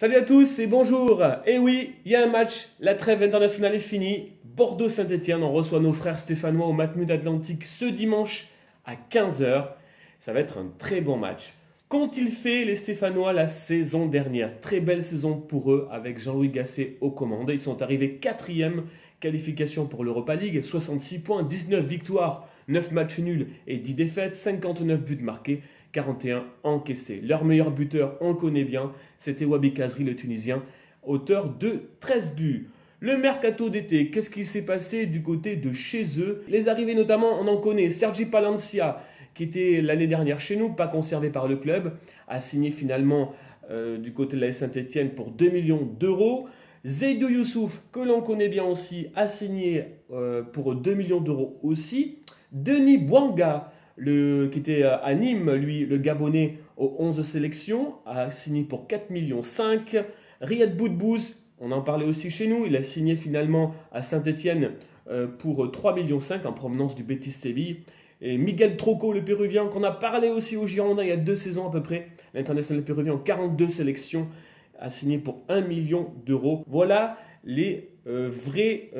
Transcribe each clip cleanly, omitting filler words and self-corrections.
Salut à tous et bonjour. Et oui, il y a un match, la trêve internationale est finie. Bordeaux-Saint-Etienne, on reçoit nos frères stéphanois au Matmut Atlantique ce dimanche à 15 h. Ça va être un très bon match. Qu'ont-ils fait les Stéphanois la saison dernière? Très belle saison pour eux avec Jean-Louis Gasset aux commandes. Ils sont arrivés 4e qualification pour l'Europa League, 66 points, 19 victoires, 9 matchs nuls et 10 défaites, 59 buts marqués, 41 encaissés. Leur meilleur buteur, on le connaît bien, c'était Wabi Kazri, le Tunisien, auteur de 13 buts. Le mercato d'été, qu'est-ce qui s'est passé du côté de chez eux? Les arrivées notamment, on en connaît. Sergi Palencia, qui était l'année dernière chez nous, pas conservé par le club, a signé finalement du côté de la Saint-Etienne pour 2 millions d'euros. Seydou Youssouf, que l'on connaît bien aussi, a signé pour 2 millions d'euros aussi. Denis Bouanga, qui était à Nîmes, lui, le Gabonais, aux 11 sélections, a signé pour 4,5 millions. Riyad Boudbouz, on en parlait aussi chez nous, il a signé finalement à Saint-Etienne pour 3,5 millions en provenance du Betis Séville. Et Miguel Troco, le Péruvien, qu'on a parlé aussi aux Girondins il y a 2 saisons à peu près, l'international péruvien en 42 sélections, a signé pour 1 million d'euros. Voilà les vraies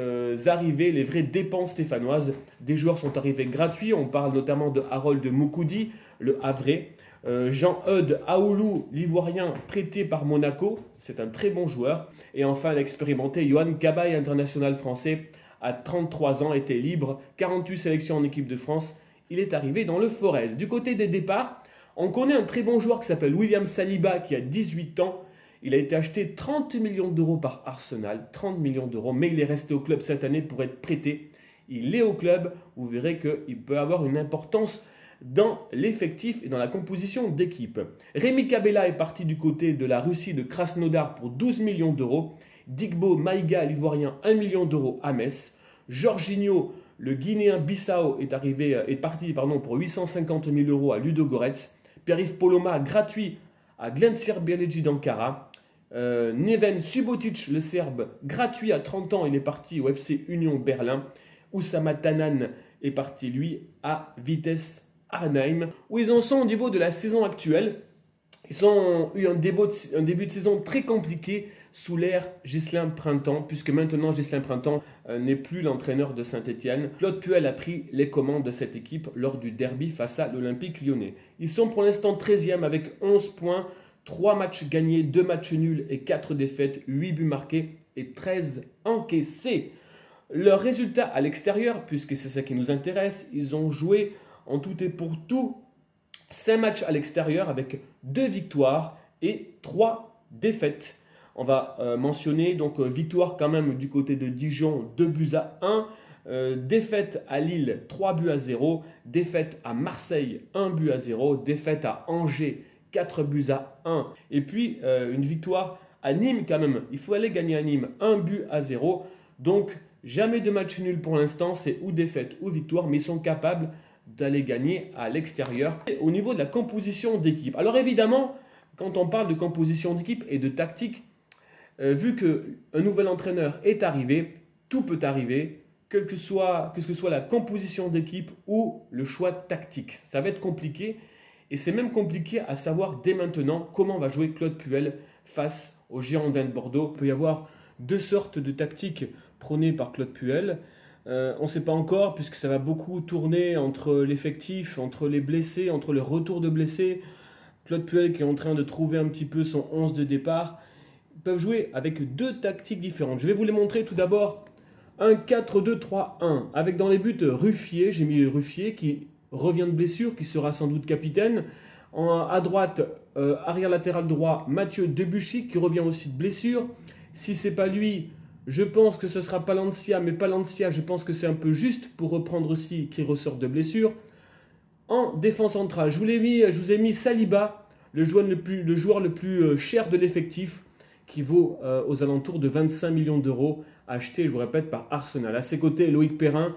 arrivées, les vraies dépenses stéphanoises. Des joueurs sont arrivés gratuits. On parle notamment de Harold Moukoudi, le Havrais. Jean-Eudes Aoulou, l'Ivoirien, prêté par Monaco. C'est un très bon joueur. Et enfin, l'expérimenté Yohan Cabaye, international français, à 33 ans, était libre. 48 sélections en équipe de France. Il est arrivé dans le Forez. Du côté des départs, on connaît un très bon joueur qui s'appelle William Saliba, qui a 18 ans. Il a été acheté 30 millions d'euros par Arsenal, 30 millions d'euros, mais il est resté au club cette année pour être prêté. Il est au club, vous verrez qu'il peut avoir une importance dans l'effectif et dans la composition d'équipe. Rémi Cabella est parti du côté de la Russie de Krasnodar pour 12 millions d'euros. Digbo Maïga, l'Ivoirien, 1 million d'euros à Metz. Jorginho, le Guinéen Bissau, est parti pour 850 000 euros à Ludogorets. Pierre-Yves Poloma, gratuit à Glenser Bieledji d'Ankara. Neven Subotic, le Serbe, gratuit à 30 ans, il est parti au FC Union Berlin. Oussama Tanan est parti, lui, à Vitesse Arnhem. Où ils en sont au niveau de la saison actuelle? Ils ont eu un début de saison très compliqué sous l'ère Ghislain Printemps, puisque maintenant Ghislain Printemps n'est plus l'entraîneur de Saint-Etienne. Claude Puel a pris les commandes de cette équipe lors du derby face à l'Olympique Lyonnais. Ils sont pour l'instant 13e avec 11 points, 3 matchs gagnés, 2 matchs nuls et 4 défaites, 8 buts marqués et 13 encaissés. Leur résultat à l'extérieur, puisque c'est ça qui nous intéresse, ils ont joué en tout et pour tout 5 matchs à l'extérieur avec 2 victoires et 3 défaites. On va mentionner donc victoire quand même du côté de Dijon, 2 buts à 1. Défaite à Lille, 3 buts à 0. Défaite à Marseille, 1 but à 0. Défaite à Angers, 4 buts à 1. Et puis une victoire à Nîmes quand même. Il faut aller gagner à Nîmes, 1 but à 0. Donc jamais de match nul pour l'instant. C'est ou défaite ou victoire. Mais ils sont capables d'aller gagner à l'extérieur. Au niveau de la composition d'équipe. Alors évidemment, quand on parle de composition d'équipe et de tactique, vu qu'un nouvel entraîneur est arrivé, tout peut arriver, quelle que soit la composition d'équipe ou le choix tactique. Ça va être compliqué et c'est même compliqué à savoir dès maintenant comment va jouer Claude Puel face aux Girondins de Bordeaux. Il peut y avoir 2 sortes de tactiques prônées par Claude Puel. On ne sait pas encore puisque ça va beaucoup tourner entre l'effectif, entre les blessés, entre le retour de blessés. Claude Puel qui est en train de trouver un petit peu son 11 de départ. Ils peuvent jouer avec 2 tactiques différentes. Je vais vous les montrer tout d'abord. Un 4-2-3-1 avec dans les buts Ruffier. J'ai mis Ruffier qui revient de blessure, qui sera sans doute capitaine. À droite, arrière latéral droit, Mathieu Debuchy qui revient aussi de blessure. Si ce n'est pas lui, je pense que ce sera Palencia. Mais Palencia, je pense que c'est un peu juste pour reprendre aussi qui ressort de blessure. En défense centrale, je vous ai mis Saliba, le joueur le plus cher de l'effectif, qui vaut aux alentours de 25 millions d'euros, acheté, je vous répète, par Arsenal. À ses côtés, Loïc Perrin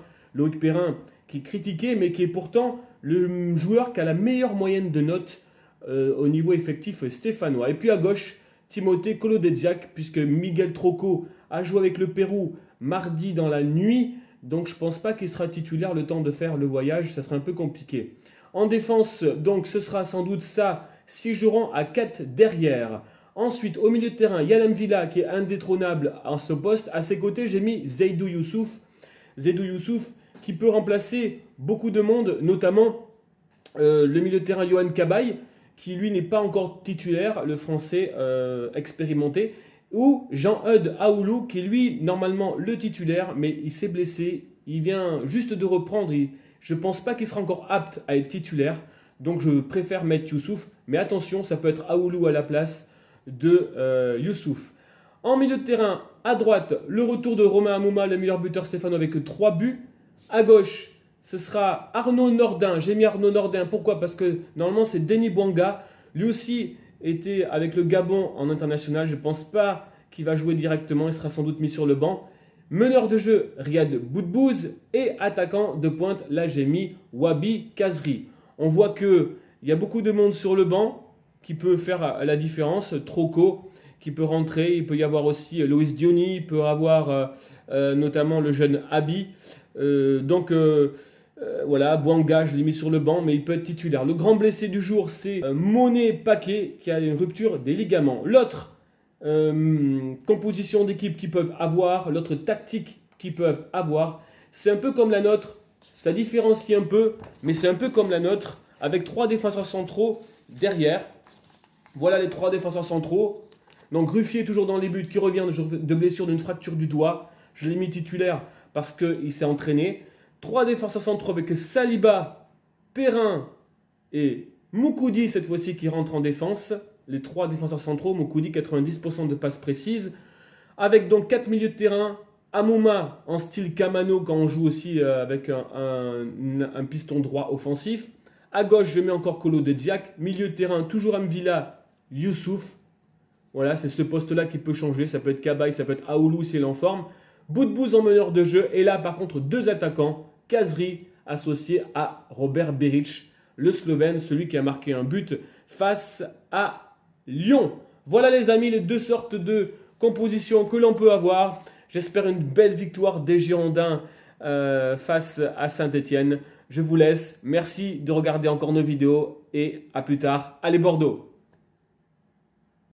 qui est critiqué, mais qui est pourtant le joueur qui a la meilleure moyenne de notes au niveau effectif stéphanois. Et puis à gauche, Timothée Kolodeziak, puisque Miguel Troco a joué avec le Pérou mardi dans la nuit, donc je ne pense pas qu'il sera titulaire le temps de faire le voyage, ça sera un peu compliqué. En défense, donc ce sera sans doute ça, si joueront à 4 derrière. Ensuite, au milieu de terrain, Yann M'Vila qui est indétrônable à ce poste. À ses côtés, j'ai mis Seydou Youssouf. Seydou Youssouf qui peut remplacer beaucoup de monde, notamment le milieu de terrain Yohan Cabaye, qui lui n'est pas encore titulaire, le français expérimenté, ou Jean-Eudes Aoulou, qui lui, normalement, le titulaire, mais il s'est blessé, il vient juste de reprendre, je ne pense pas qu'il sera encore apte à être titulaire, donc je préfère mettre Youssouf, mais attention, ça peut être Aoulou à la place de Youssouf. En milieu de terrain, à droite, le retour de Romain Hamouma, le meilleur buteur stéphanois avec 3 buts. À gauche, ce sera Arnaud Nordin. J'ai mis Arnaud Nordin. Pourquoi? Parce que normalement, c'est Denis Bouanga. Lui aussi était avec le Gabon en international. Je ne pense pas qu'il va jouer directement. Il sera sans doute mis sur le banc. Meneur de jeu, Riyad Boudbouz. Et attaquant de pointe, là, j'ai mis Wabi Kazri. On voit qu'il y a beaucoup de monde sur le banc qui peut faire la différence. Troco qui peut rentrer. Il peut y avoir aussi Loïs Diony. Il peut y avoir notamment le jeune Abi. Voilà, Bouanga, je l'ai mis sur le banc, mais il peut être titulaire. Le grand blessé du jour, c'est Monet Paquet, qui a une rupture des ligaments. L'autre composition d'équipe qu'ils peuvent avoir, l'autre tactique qu'ils peuvent avoir, c'est un peu comme la nôtre. Ça différencie un peu, mais c'est un peu comme la nôtre, avec 3 défenseurs centraux derrière. Voilà les 3 défenseurs centraux. Donc Ruffier toujours dans les buts, qui revient de blessure d'une fracture du doigt. Je l'ai mis titulaire parce qu'il s'est entraîné. 3 défenseurs centraux avec Saliba, Perrin et Moukoudi cette fois-ci qui rentre en défense. Les 3 défenseurs centraux, Moukoudi 90% de passes précises. Avec donc 4 milieux de terrain, Hamouma en style Kamano quand on joue aussi avec un piston droit offensif. À gauche, je mets encore Kolo Dediak. Milieu de terrain, toujours M'Vila, Youssouf. Voilà, c'est ce poste-là qui peut changer. Ça peut être Cabaye, ça peut être Aoulou si elle est en forme. Boudbouz en meneur de jeu. Et là, par contre, 2 attaquants. Kazri associé à Robert Beric, le Slovène, celui qui a marqué un but face à Lyon. Voilà les amis, les 2 sortes de compositions que l'on peut avoir. J'espère une belle victoire des Girondins face à Saint-Etienne. Je vous laisse. Merci de regarder encore nos vidéos et à plus tard. Allez Bordeaux!